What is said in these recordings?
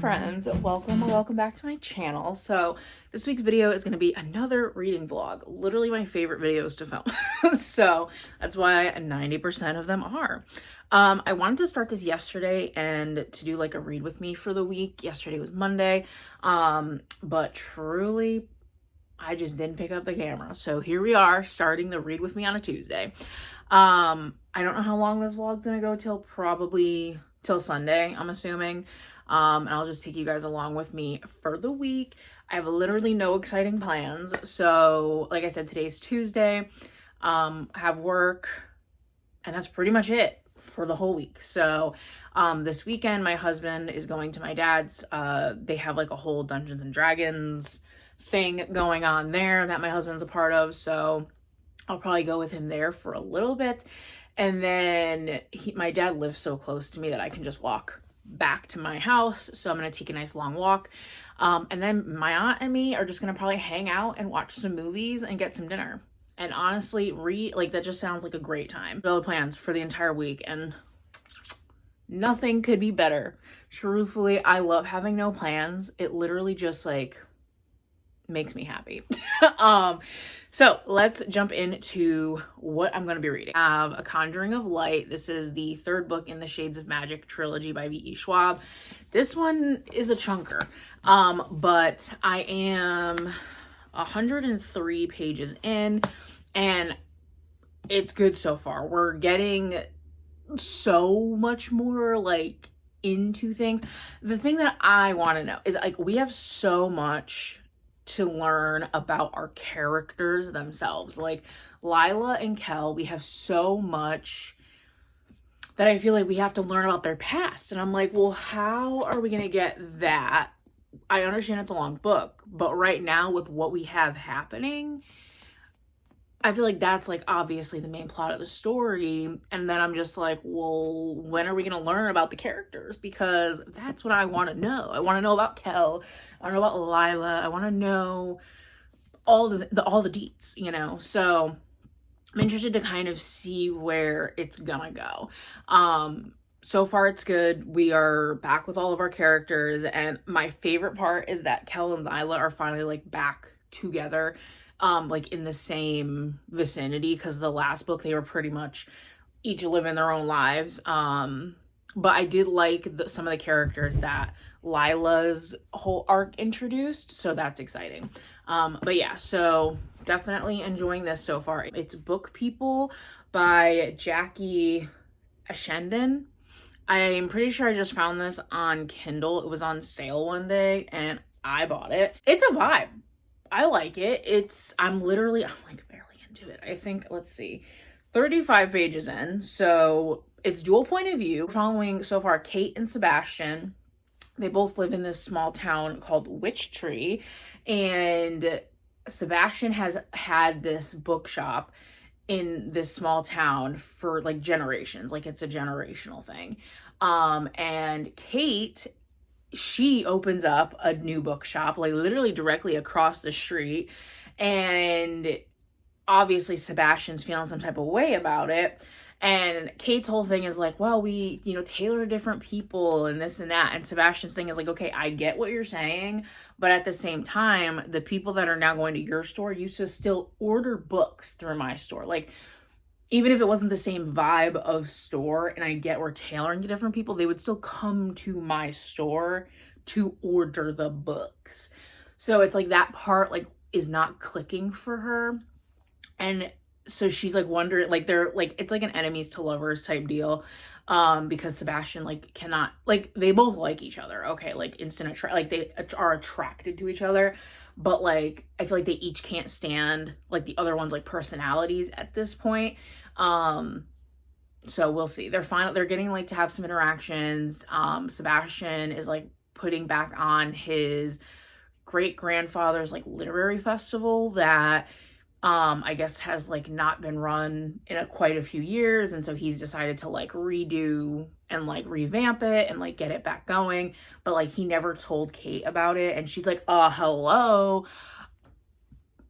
friends, welcome back to my channel. So this week's video is going to be another reading vlog, literally my favorite videos to film. So that's why 90% of them are. I wanted to start this yesterday and to do like a read with me for the week. Yesterday was Monday, but truly I just didn't pick up the camera. So here we are starting the read with me on a Tuesday. I don't know how long this vlog's gonna go till Sunday, I'm assuming. And I'll just take you guys along with me for the week. I have literally no exciting plans. So like I said, today's Tuesday, have work, and that's pretty much it for the whole week. So this weekend, my husband is going to my dad's. They have like a whole Dungeons and Dragons thing going on there that my husband's a part of. So I'll probably go with him there for a little bit. And then my dad lives so close to me that I can just walk back to my house. So I'm going to take a nice long walk. And then my aunt and me are just going to probably hang out and watch some movies and get some dinner. And honestly, that just sounds like a great time. All the plans for the entire week, and nothing could be better. Truthfully, I love having no plans. It literally just like makes me happy. So let's jump into what I'm going to be reading. I have A Conjuring of Light. This is the third book in the Shades of Magic trilogy by V.E. Schwav. This one is a chunker, but I am 103 pages in, and it's good so far. We're getting so much more like into things. The thing that I want to know is like, we have so much to learn about our characters themselves. Like Lila and Kel, we have so much that I feel like we have to learn about their past. And I'm like, well, how are we going to get that? I understand it's a long book, but right now with what we have happening, I feel like that's like obviously the main plot of the story. And then I'm just like, well, when are we going to learn about the characters? Because that's what I want to know. I want to know about Kel. I want to know about Lila. I want to know all the deets, you know? So I'm interested to kind of see where it's gonna go. So far it's good. We are back with all of our characters, and my favorite part is that Kel and Lila are finally like back together, like in the same vicinity, because the last book they were pretty much each living their own lives. But I did like some of the characters that Lila's whole arc introduced, so that's exciting. But yeah, so definitely enjoying this so far. It's Book People by Jackie Ashenden. I'm pretty sure I just found this on Kindle. It was on sale one day and I bought it. It's a vibe. I like it. I'm like barely into it. I think, let's see, 35 pages in. So it's dual point of view. We're following so far Kate and Sebastian. They both live in this small town called Witch Tree, and Sebastian has had this bookshop in this small town for like generations. Like it's a generational thing. And Kate, she opens up a new bookshop like literally directly across the street, and obviously Sebastian's feeling some type of way about it. And Kate's whole thing is like, well, we, tailor to different people and this and that. And Sebastian's thing is like, okay, I get what you're saying, but at the same time, the people that are now going to your store used to still order books through my store. Like, even if it wasn't the same vibe of store, and I get we're tailoring to different people, they would still come to my store to order the books. So it's like that part like is not clicking for her. And so she's like wondering, like they're like, it's like an enemies to lovers type deal, because Sebastian like cannot, like they both like each other, okay, like like they are attracted to each other, but like I feel like they each can't stand like the other one's like personalities at this point. So we'll see. They're getting like to have some interactions. Sebastian is like putting back on his great grandfather's like literary festival that I guess has like not been run in quite a few years, and so he's decided to like redo and like revamp it and like get it back going, but like he never told Kate about it, and she's like, hello,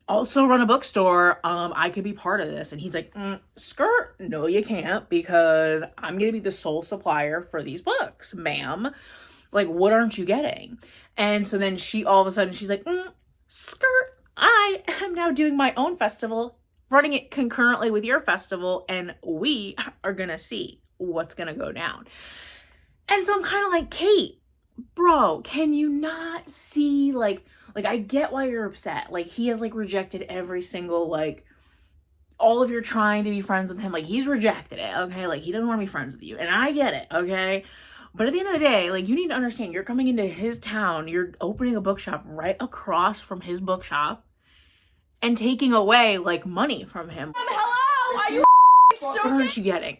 also run a bookstore, I could be part of this. And he's like, skirt, no you can't, because I'm gonna be the sole supplier for these books, ma'am. Like, what aren't you getting? And so then all of a sudden she's like, skirt, I am now doing my own festival, running it concurrently with your festival, and we are gonna see what's gonna go down. And so I'm kind of like, Kate, bro, can you not see, like, I get why you're upset. Like, he has, like, rejected every single, like, all of your trying to be friends with him. Like, he's rejected it, okay? Like, he doesn't want to be friends with you. And I get it, okay? But at the end of the day, like, you need to understand, you're coming into his town, you're opening a bookshop right across from his bookshop and taking away, like, money from him. Hello? Are you What aren't you getting?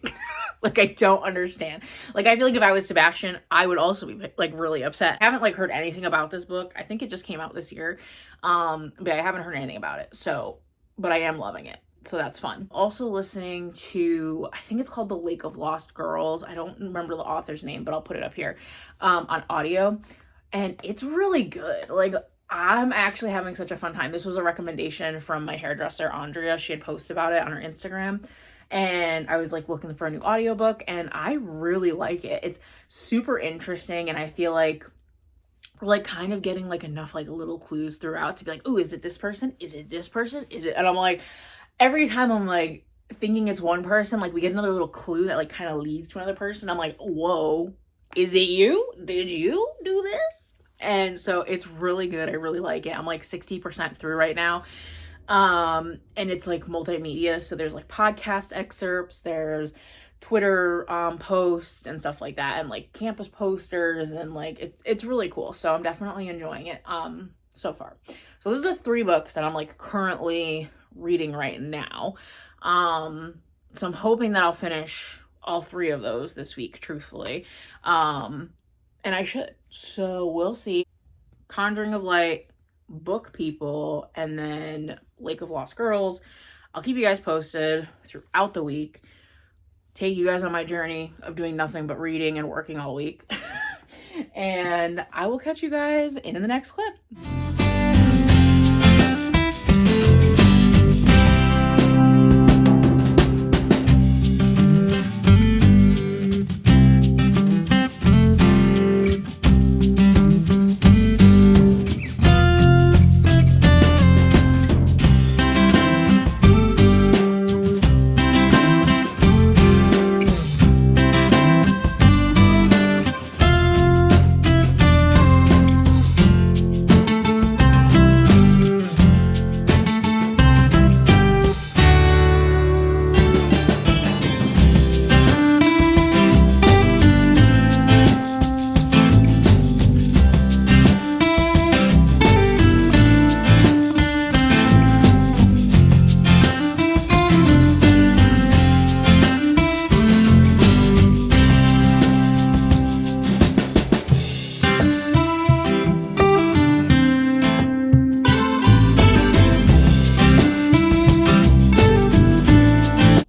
Like, I don't understand. Like, I feel like if I was Sebastian, I would also be, like, really upset. I haven't, like, heard anything about this book. I think it just came out this year. But I haven't heard anything about it. So, but I am loving it. So that's fun. Also listening to, I think it's called The Lake of Lost Girls. I don't remember the author's name, but I'll put it up here, on audio. And it's really good. Like, I'm actually having such a fun time. This was a recommendation from my hairdresser, Andrea. She had posted about it on her Instagram. And I was, like, looking for a new audiobook, and I really like it. It's super interesting, and I feel like we're, like, kind of getting, like, enough, like, little clues throughout to be like, oh, is it this person? Is it this person? Is it? And I'm like, every time I'm, like, thinking it's one person, like, we get another little clue that, like, kind of leads to another person. I'm like, whoa, is it you? Did you do this? And so it's really good. I really like it. I'm, like, 60% through right now. And it's, like, multimedia. So there's, like, podcast excerpts, there's Twitter posts and stuff like that, and, like, campus posters, and, like, it's really cool. So I'm definitely enjoying it so far. So those are the 3 books that I'm, like, currently reading right now. So I'm hoping that I'll finish all 3 of those this week, truthfully. And I should. So we'll see. Conjuring of Light, Book People, and then Lake of Lost Girls. I'll keep you guys posted throughout the week. Take you guys on my journey of doing nothing but reading and working all week. And I will catch you guys in the next clip.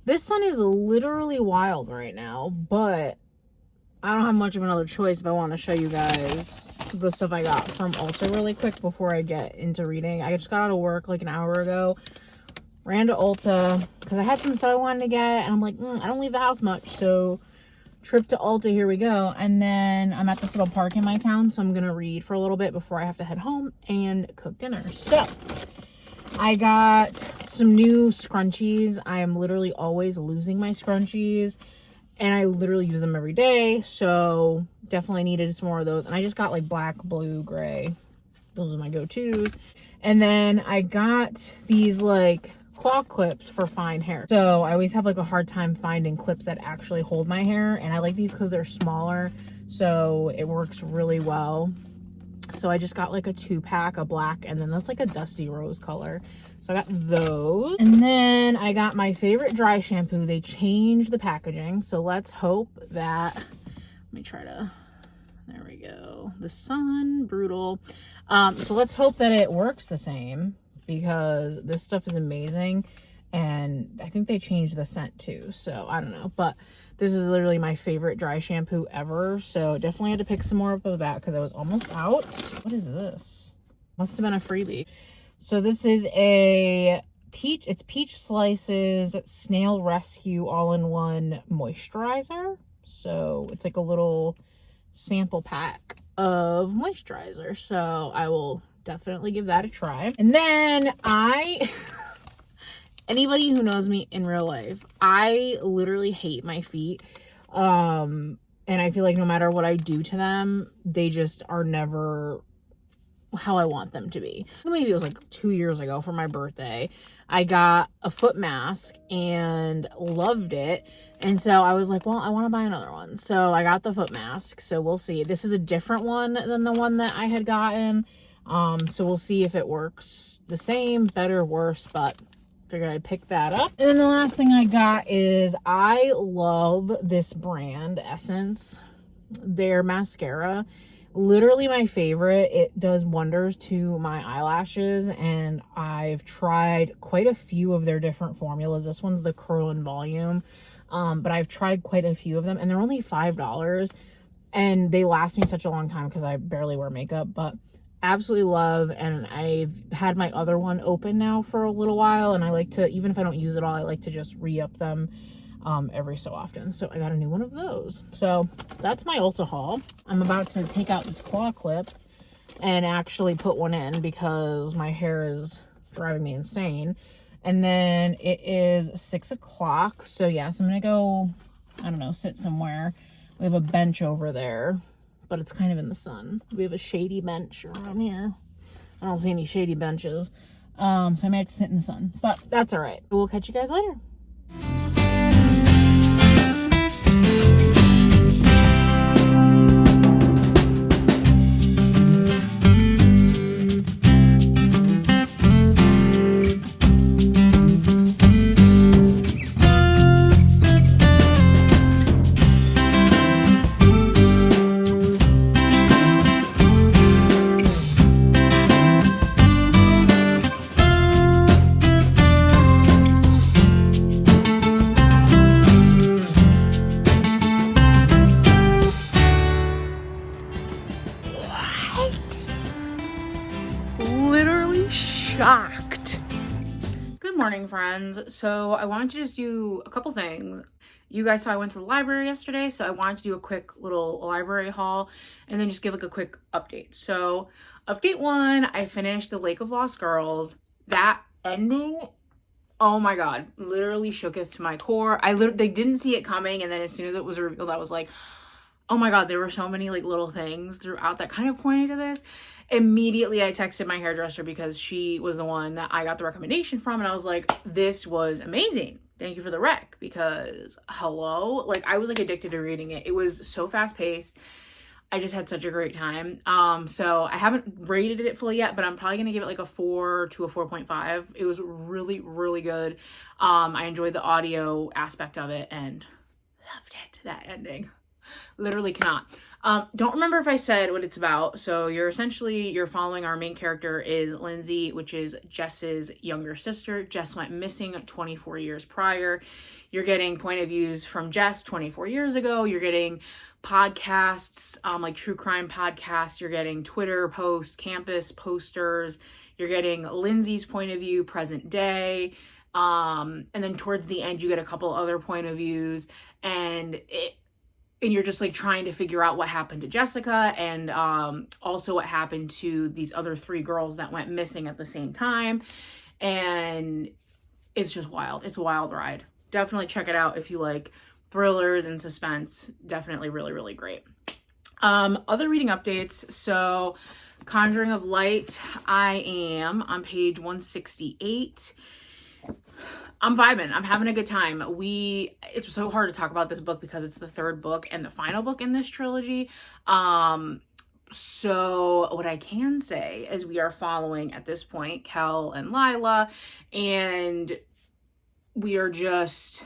This sun is literally wild right now, but I don't have much of another choice if I want to show you guys the stuff I got from ULTA really quick before I get into reading. I just got out of work like an hour ago, ran to ULTA because I had some stuff I wanted to get, and I'm like, I don't leave the house much, so trip to ULTA, here we go. And then I'm at this little park in my town, so I'm gonna read for a little bit before I have to head home and cook dinner. So I got some new scrunchies. I am literally always losing my scrunchies, and I literally use them every day, so definitely needed some more of those. And I just got like black, blue, gray. Those are my go-tos. And then I got these like claw clips for fine hair. So I always have like a hard time finding clips that actually hold my hair, and I like these because they're smaller, so it works really well. So I just got like a 2-pack, a black, and then that's like a dusty rose color. So I got those. And then I got my favorite dry shampoo. They changed the packaging, so let's hope that, let me try to, there we go. The sun, brutal. So let's hope that it works the same, because this stuff is amazing. And I think they changed the scent too, so I don't know. But this is literally my favorite dry shampoo ever, so definitely had to pick some more up of that because I was almost out. What is this? Must have been a freebie. So this is a peach, it's Peach Slices Snail Rescue All-in-One Moisturizer. So it's like a little sample pack. of moisturizer. So I will definitely give that a try. And then anybody who knows me in real life, I literally hate my feet. And I feel like no matter what I do to them, they just are never how I want them to be. Maybe it was like 2 years ago for my birthday. I got a foot mask and loved it. And so I was like, well, I want to buy another one. So I got the foot mask. So we'll see. This is a different one than the one that I had gotten. So we'll see if it works the same, better, worse, but figured I'd pick that up. And then the last thing I got is I love this brand, Essence. Their mascara. Literally my favorite. It does wonders to my eyelashes, and I've tried quite a few of their different formulas. This one's the Curl and Volume, but I've tried quite a few of them, and they're only $5, and they last me such a long time because I barely wear makeup, but absolutely love. And I've had my other one open now for a little while, and I like to, even if I don't use it all, I like to just re-up them every so often. So I got a new one of those. So that's my Ulta haul. I'm about to take out this claw clip and actually put one in because my hair is driving me insane. And then it is 6 o'clock. So yes, I'm gonna go, I don't know, sit somewhere. We have a bench over there, but it's kind of in the sun. We have a shady bench around here. I don't see any shady benches. So I may have to sit in the sun, but that's all right. We'll catch you guys later. Shocked. Good morning, friends. So I wanted to just do a couple things. You guys saw I went to the library yesterday, so I wanted to do a quick little library haul and then just give like a quick update. So update 1, I finished The Lake of Lost Girls. That ending, oh my god, literally shooketh to my core. They didn't see it coming, and then as soon as it was revealed, I was like, oh my god, there were so many like little things throughout that kind of pointed to this. Immediately I texted my hairdresser because she was the one that I got the recommendation from, and I was like, this was amazing. Thank you for the rec, because hello, like I was like addicted to reading it. It was so fast paced. I just had such a great time. So I haven't rated it fully yet, but I'm probably gonna give it like a 4 to a 4.5. It was really, really good. I enjoyed the audio aspect of it and loved it. That ending. Literally cannot. Don't remember if I said what it's about. So you're following, our main character is Lindsay, which is Jess's younger sister. Jess went missing 24 years prior. You're getting point of views from Jess 24 years ago. You're getting podcasts, like true crime podcasts. You're getting Twitter posts, campus posters. You're getting Lindsay's point of view, present day. And then towards the end, you get a couple other point of views, and you're just like trying to figure out what happened to Jessica, and also what happened to these other 3 girls that went missing at the same time. And it's just wild. It's a wild ride. Definitely check it out if you like thrillers and suspense. Definitely really, really great. Other reading updates. So Conjuring of Light, I am on page 168. I'm vibing. I'm having a good time. It's so hard to talk about this book because it's the 3rd book and the final book in this trilogy. So what I can say is we are following at this point Kel and Lila, and we are just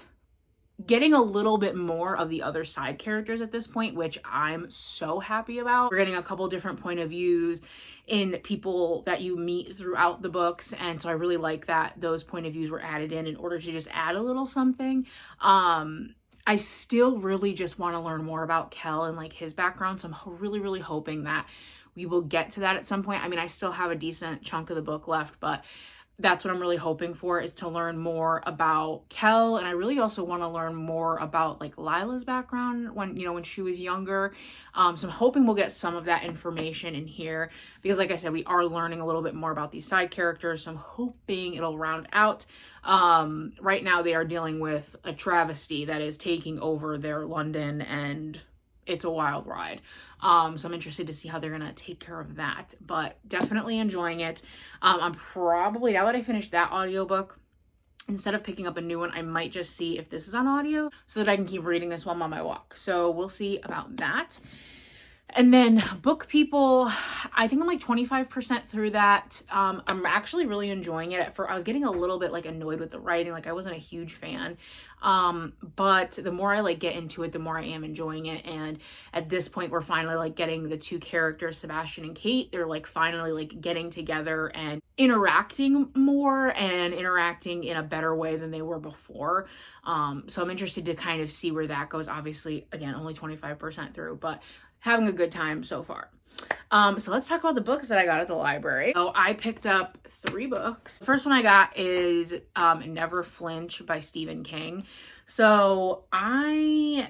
getting a little bit more of the other side characters at this point, which I'm so happy about. We're getting a couple different point of views in people that you meet throughout the books, and so I really like that those point of views were added in order to just add a little something. I still really just want to learn more about Kel and like his background, so I'm really, really hoping that we will get to that at some point. I mean, I still have a decent chunk of the book left, but that's what I'm really hoping for, is to learn more about Kel. And I really also want to learn more about like Lila's background when, you know, when she was younger. So I'm hoping we'll get some of that information in here, because like I said, we are learning a little bit more about these side characters. So I'm hoping it'll round out. Right now they are dealing with a travesty that is taking over their London, and it's a wild ride. So I'm interested to see how they're gonna take care of that, but definitely enjoying it. I'm probably, now that I finished that audiobook, instead of picking up a new one, I might just see if this is on audio so that I can keep reading this while I'm on my walk. So we'll see about that. And then Book People, I think I'm like 25% through that. I'm actually really enjoying it. I was getting a little bit like annoyed with the writing. Like I wasn't a huge fan. But the more I like get into it, the more I am enjoying it. And at this point, we're finally like getting the two characters, Sebastian and Kate. They're like finally like getting together and interacting more, and interacting in a better way than they were before. So I'm interested to kind of see where that goes. Obviously, again, only 25% through, but having a good time so far. So let's talk about the books that I got at the library. So I picked up 3 books. The first one I got is Never Flinch by Stephen King. So my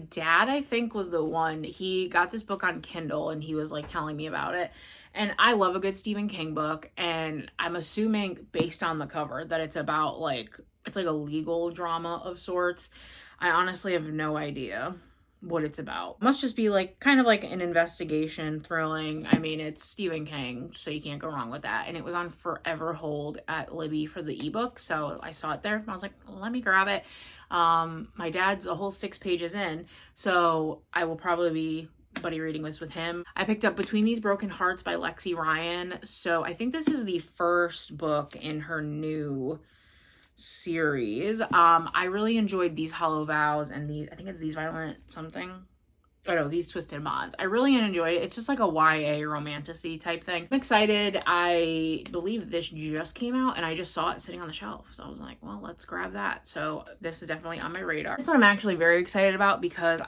dad, I think, was the one. He got this book on Kindle and he was like telling me about it. And I love a good Stephen King book, and I'm assuming based on the cover that it's about like, it's like a legal drama of sorts. I honestly have no idea what it's about. Must just be like kind of like an investigation, thrilling. I mean, it's Stephen King, so you can't go wrong with that. And it was on Forever Hold at Libby for the ebook, so I saw it there. I was like, let me grab it. My dad's a whole 6 pages in, so I will probably be buddy reading this with him. I picked up Between These Broken Hearts by Lexi Ryan. So I think this is the first book in her new series. I really enjoyed These Hollow Vows and I think it's These Violent something. Oh no, These Twisted Mods. I really enjoyed it. It's just like a YA romantasy type thing. I'm excited. I believe this just came out and I just saw it sitting on the shelf. So I was like, well, let's grab that. So this is definitely on my radar. This one I'm actually very excited about because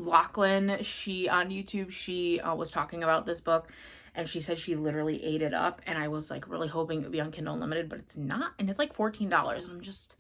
Lachlan, she on YouTube, she was talking about this book. And she said she literally ate it up. And I was like really hoping it would be on Kindle Unlimited, but it's not. And it's like $14. And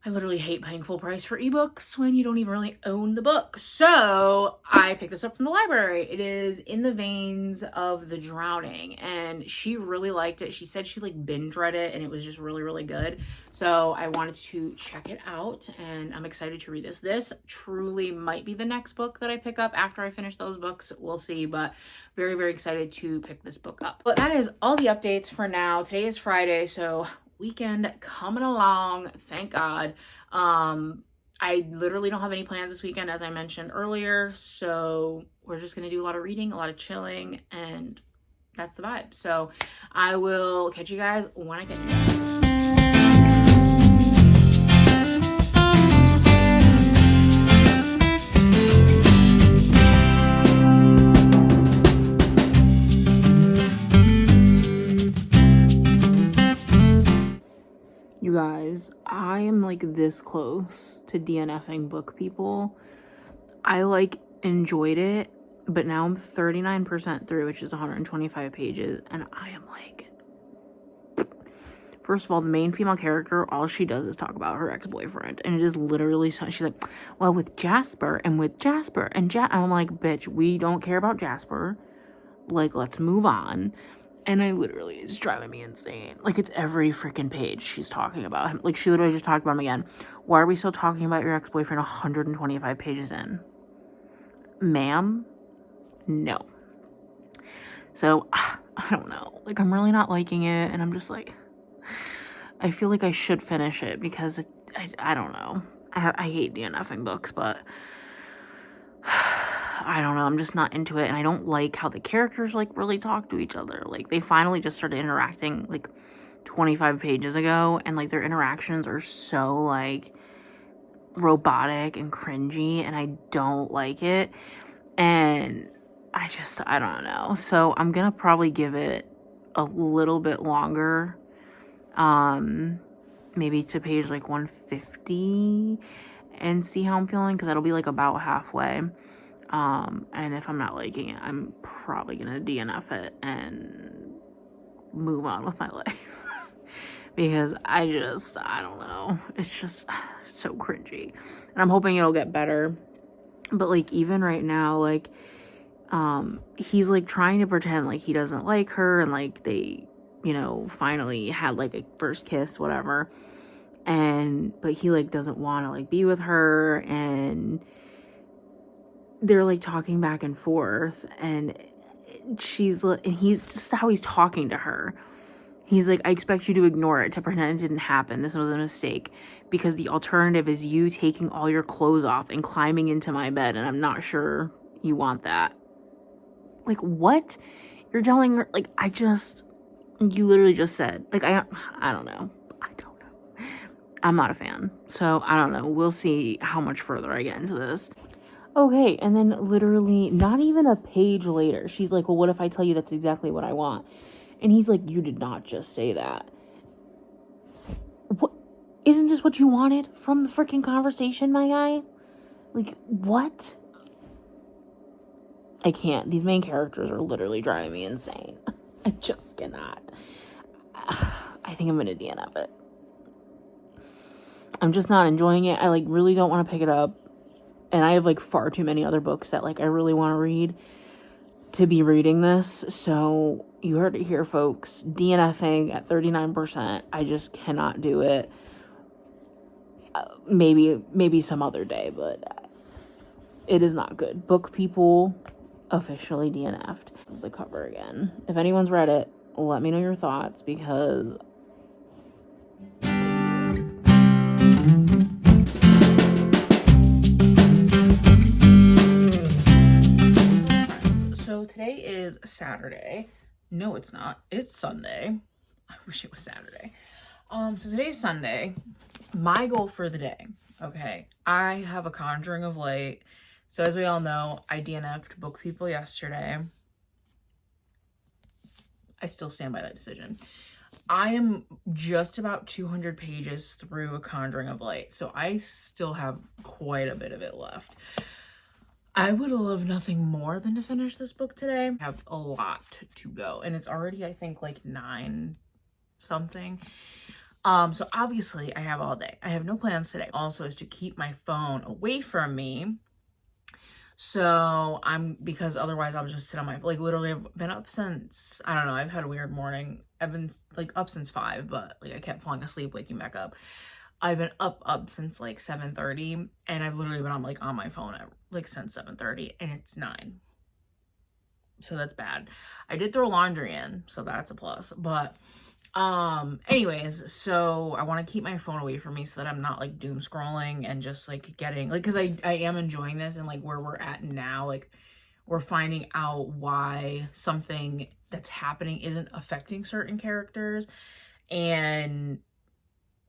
I literally hate paying full price for ebooks when you don't even really own the book. So I picked this up from the library. It is In the Veins of the Drowning. And she really liked it. She said she like binge read it and it was just really, really good. So I wanted to check it out and I'm excited to read this. This truly might be the next book that I pick up after I finish those books. We'll see, but very, very excited to pick this book up. But that is all the updates for now. Today is Friday, so weekend coming along, thank God. I literally don't have any plans this weekend, as I mentioned earlier, so we're just gonna do a lot of reading, a lot of chilling, and that's the vibe. So I will catch you guys when I catch you guys. You guys, I am like this close to DNFing Book People. I like enjoyed it, but now I'm 39% through, which is 125 pages, and I am like, first of all, the main female character, all she does is talk about her ex-boyfriend, and it is literally so, she's like, well, with Jasper and I'm like, bitch, we don't care about Jasper, like, let's move on. And I literally, it's driving me insane. Like, it's every freaking page she's talking about him. Like, she literally just talked about him again. Why are we still talking about your ex-boyfriend 125 pages in? Ma'am? No. So, I don't know. Like, I'm really not liking it. And I'm just like, I feel like I should finish it because I don't know. I hate DNFing books, but I don't know, I'm just not into it, and I don't like how the characters, like, really talk to each other. Like, they finally just started interacting, like, 25 pages ago, and, like, their interactions are so, like, robotic and cringy, and I don't like it, and I don't know. So, I'm gonna probably give it a little bit longer, maybe to page, like, 150, and see how I'm feeling, because that'll be, like, about halfway. And if I'm not liking it, I'm probably gonna DNF it and move on with my life. Because I don't know. It's just so cringy. And I'm hoping it'll get better. But, like, even right now, like, he's, like, trying to pretend like he doesn't like her. And, like, they, you know, finally had, like, a first kiss, whatever. But he, like, doesn't want to, like, be with her. And they're, like, talking back and forth. And he's just how he's talking to her. He's like, I expect you to ignore it, to pretend it didn't happen. This was a mistake. Because the alternative is you taking all your clothes off and climbing into my bed. And I'm not sure you want that. Like, what? You're telling her, like, you literally just said. Like, I don't know. I'm not a fan. So, I don't know. We'll see how much further I get into this. Okay, and then literally, not even a page later, she's like, well, what if I tell you that's exactly what I want? And he's like, you did not just say that. What? Isn't this what you wanted from the freaking conversation, my guy? Like, what? I can't. These main characters are literally driving me insane. I just cannot. I think I'm gonna DNF it. I'm just not enjoying it. I, like, really don't want to pick it up. And I have, like, far too many other books that, like, I really want to read to be reading this. So, you heard it here, folks. DNFing at 39%. I just cannot do it. Maybe some other day, but it is not good. Book people officially DNF'd. This is the cover again. If anyone's read it, let me know your thoughts, because so today is Saturday. No, it's not. It's Sunday. I wish it was Saturday. So today's Sunday. My goal for the day, okay, I have a Conjuringof. So as we all know, I DNF'd book people yesterday. I still stand by that decision. I am just about 200 pages through a Conjuringof, so I still have quite a bit of it left. I would love nothing more than to finish this book today. I have a lot to go, and it's already, I think, like 9 something. So obviously I have all day. I have no plans today. Also is to keep my phone away from me. So because otherwise I'll just sit on my, like, literally I've been up since, I don't know, I've had a weird morning. I've been, like, up since 5, but, like, I kept falling asleep, waking back up. I've been up since, like, 7:30, and I've literally been on my phone at, like, since 7:30, and it's 9. So that's bad. I did throw laundry in, so that's a plus. But anyways, so I want to keep my phone away from me so that I'm not, like, doom scrolling and just, like, getting, like, because I am enjoying this, and, like, where we're at now, like, we're finding out why something that's happening isn't affecting certain characters, and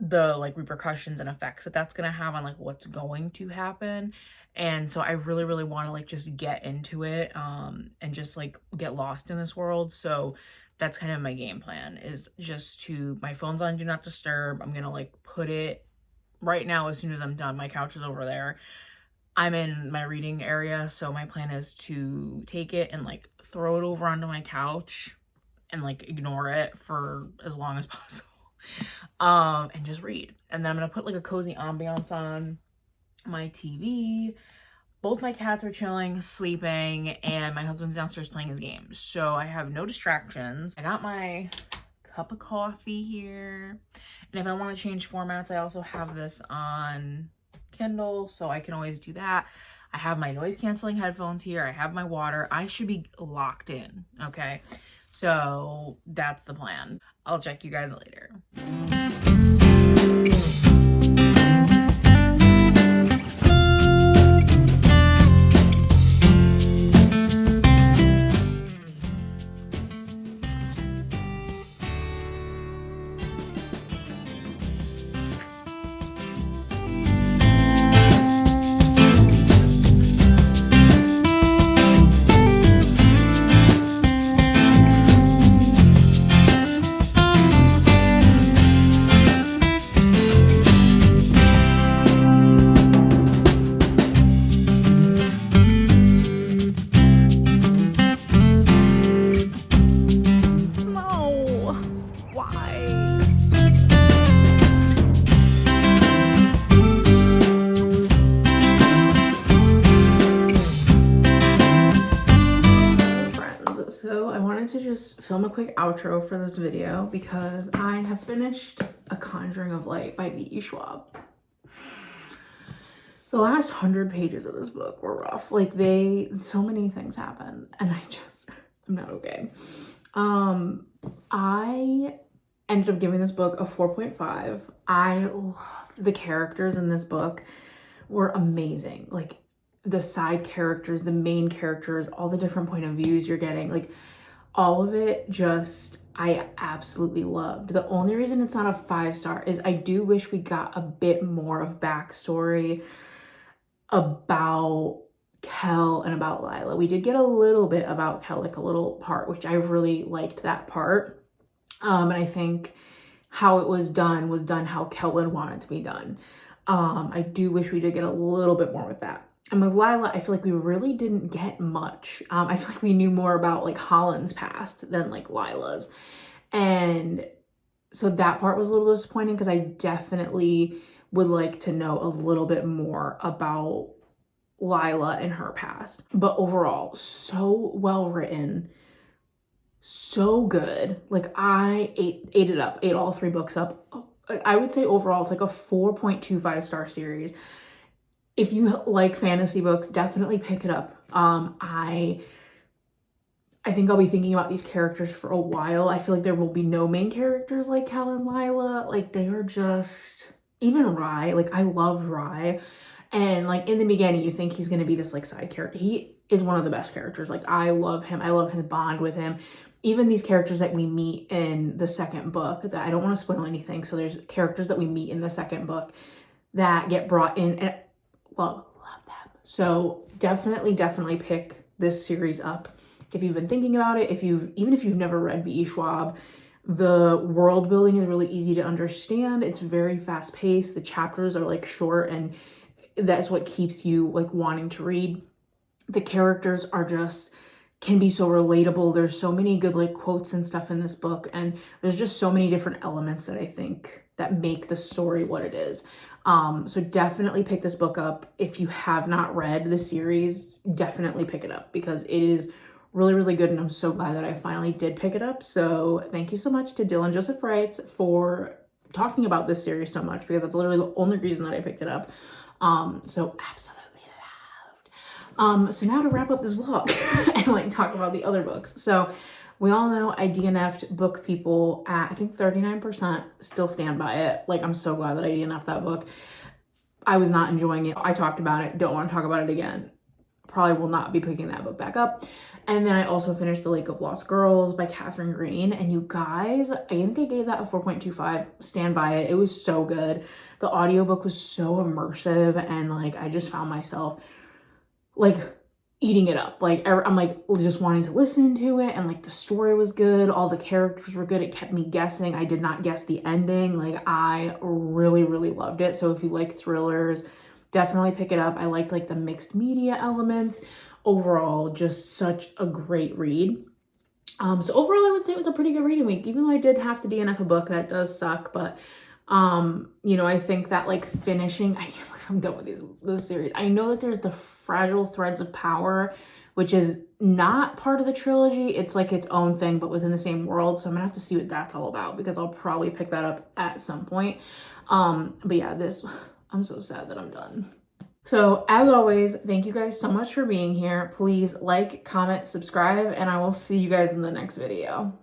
the, like, repercussions and effects that that's gonna have on, like, what's going to happen. And so I really, really want to, like, just get into it, and just, like, get lost in this world. So that's kind of my game plan, is just to, my phone's on do not disturb. I'm gonna, like, put it right now. As soon as I'm done, my couch is over there. I'm in my reading area, so my plan is to take it and, like, throw it over onto my couch and, like, ignore it for as long as possible. And just read. And then I'm gonna put, like, a cozy ambiance on my TV. Both my cats are chilling, sleeping, and my husband's downstairs playing his games. So I have no distractions. I got my cup of coffee here. And if I want to change formats, I also have this on Kindle, so I can always do that. I have my noise canceling headphones here. I have my water. I should be locked in, okay? So that's the plan. I'll check you guys later. wanted to just film a quick outro for this video because I have finished A Conjuring of Light by V.E. Schwav. The last 100 pages of this book were rough. Like so many things happened and I'm not okay. I ended up giving this book a 4.5. I loved the characters in this book were amazing. Like the side characters, the main characters, all the different point of views you're getting, like all of it I absolutely loved. The only reason it's not a 5-star is I do wish we got a bit more of backstory about Kel and about Lila. We did get a little bit about Kel, like a little part, which I really liked that part. And I think how it was done how Kel would want it to be done. I do wish we did get a little bit more with that. And with Lila, I feel like we really didn't get much. I feel like we knew more about like Holland's past than like Lila's. And so that part was a little disappointing because I definitely would like to know a little bit more about Lila and her past. But overall, so well written, so good. Like I ate it up, ate all 3 books up. I would say overall it's like a 4.25 star series. If you like fantasy books, definitely pick it up. I think I'll be thinking about these characters for a while. I feel like there will be no main characters like Kel and Lila. Like they are just, even Rye, like I love Rye. And like in the beginning, you think he's going to be this like side character. He is one of the best characters. Like I love him. I love his bond with him. Even these characters that we meet in the second book, that I don't want to spoil anything. So there's characters that we meet in the second book that get brought in, and love them. So definitely pick this series up if you've been thinking about it. Even if you've never read V.E. Schwav, the world building is really easy to understand. It's very fast paced. The chapters are like short, and that's what keeps you like wanting to read. The characters are just can be so relatable. There's so many good like quotes and stuff in this book, and there's just so many different elements that I think that make the story what it is. So definitely pick this book up. If you have not read the series, definitely pick it up because it is really good, and I'm so glad that I finally did pick it up. So thank you so much to Dylan Joseph Wright for talking about this series so much, because that's literally the only reason that I picked it up. So absolutely loved. So now to wrap up this vlog and like talk about the other books. So we all know I DNF'd Book People at I think 39%, still stand by it. Like I'm so glad that I DNF'd that book. I was not enjoying it. I talked about it, don't want to talk about it again. Probably will not be picking that book back up. And then I also finished The Lake of Lost Girls by Katherine Greene. And you guys, I think I gave that a 4.25, stand by it. It was so good. The audiobook was so immersive, and like I just found myself like eating it up. Like I'm like just wanting to listen to it, and like the story was good. All the characters were good. It kept me guessing. I did not guess the ending. Like I really loved it. So if you like thrillers, definitely pick it up. I liked like the mixed media elements. Overall, just such a great read. So overall, I would say it was a pretty good reading week, even though I did have to DNF a book. That does suck, but you know, I think that like finishing, I can't believe I'm done with this series. I know that there's the Fragile Threads of Power, which is not part of the trilogy. It's like its own thing, but within the same world. So I'm gonna have to see what that's all about, because I'll probably pick that up at some point. But yeah, I'm so sad that I'm done. So as always, thank you guys so much for being here. Please like, comment, subscribe, and I will see you guys in the next video.